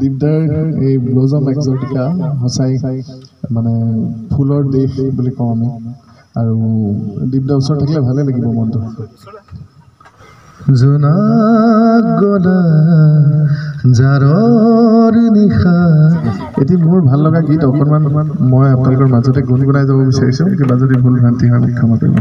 দীপদাৰ এই blossom exotica সঁচাই মানে ফুলৰ দেশ বুলি কওঁ আমি আৰু দীপদাৰ ওচৰত থাকিলে ভালে লাগিব মনটো জোনাক গলা জাৰৰ নিশা এটি মোৰ ভাল লগা গীত অকণমান মই আপোনালোকৰ মাজতে গুণগুণাই যাব বিচাৰিছোঁ কিবা যদি ভুল ভ্ৰান্তি হয় ক্ষমা কৰিব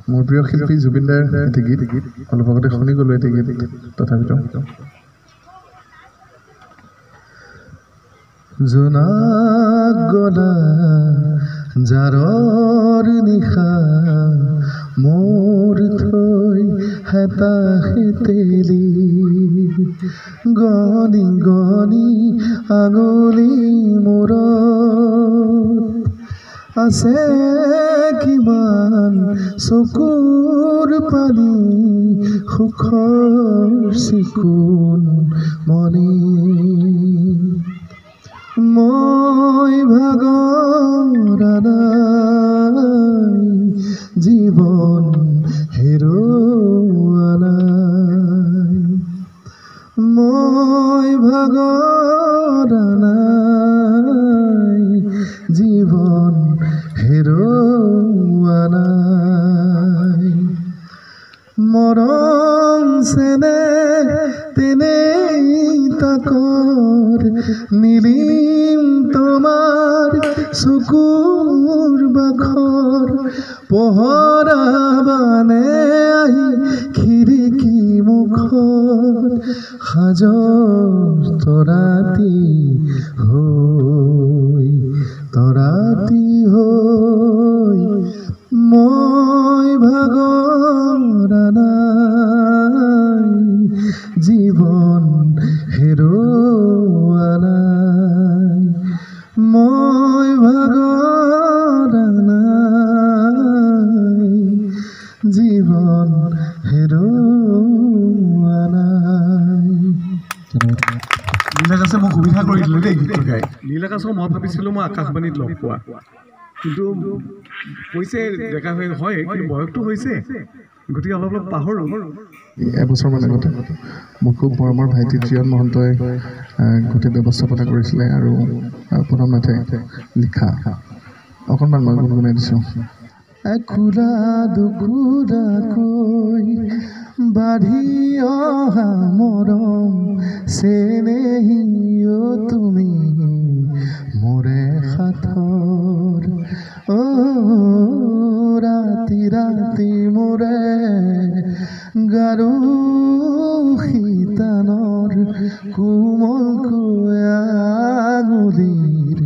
মোৰ প্ৰিয় শিল্পী জুবিনদাৰ এটি গীত অলপ আগতে শুনি গ'লো এটি গীত তথাপিতো জোনাক গলা জাৰৰ নিশা মোৰ থৈ হেতাহে তেলি গনি গনি আঙুলি মূৰত আছে কিমান চকুৰ পানী সুখৰ চিকুণ মনি মই ভাগৰা নাই জীৱন হেৰুৱা নাই মই ভাগৰা নাই জীৱন হেৰুৱা নাই মৰম চেনেহ তেনেই তাকৰ নীলিম তোমাৰ চকুৰ বাখৰ পহৰা বানে আহি খিৰিকী মুখত সাজৰ তৰাতি হৈ মই ভাগৰা নাই জীৱন হেৰুৱা নাই মই ভাগৰা নাই জীৱন হেৰুৱা নাই নীলাকাশে মোক সুবিধা কৰি দিলে দেই গীতটো গাই নীলাকাশক মই ভাবিছিলোঁ মই আকাশবাণীত লগ পোৱা কিন্তু কৈছে ডেকা হয় কিন্তু বয়সটো হৈছে গতিকে অলপ অলপ পাহৰোঁ এবছৰমান আগতে মোৰ খুব মৰমৰ ভাইটি ত্ৰিয়ন মহন্তই গোটেই ব্যৱস্থাপনা কৰিছিলে আৰু পুনম নাথে লিখা অকণমান মই গুণগুণাই দিছোঁ একুৰা দুকুৰাকৈ বাঢ়ি অহা মৰম চেনেহিও তুমি মোৰে সাথৰ ৰাতি ৰাতি মোৰে গাৰু শীতানৰ কোমলকৈ আঙুলিৰ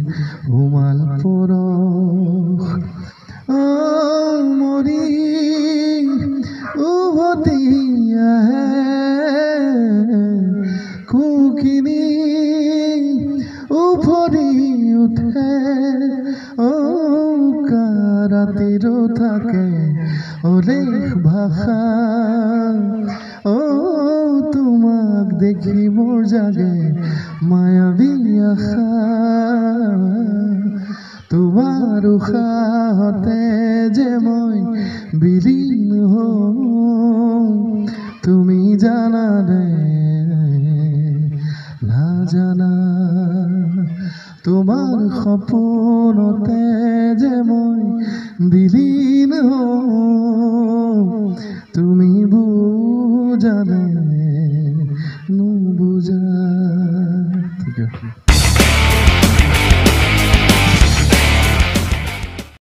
উমাল পৰশ মৰি উভতি আহে কুকিনি উফৰি উঠে ৰাতিৰো থাকে অলেখ ভাষা তোমাক দেখি মোৰ জাগে মায়াবী আশা তোমাৰ উশাহতে যে মই বিলীন হওঁ তুমি জানানে নাজানা তোমাৰ সপোনতে যে মই বিলীন হওঁ তুমি বুজালে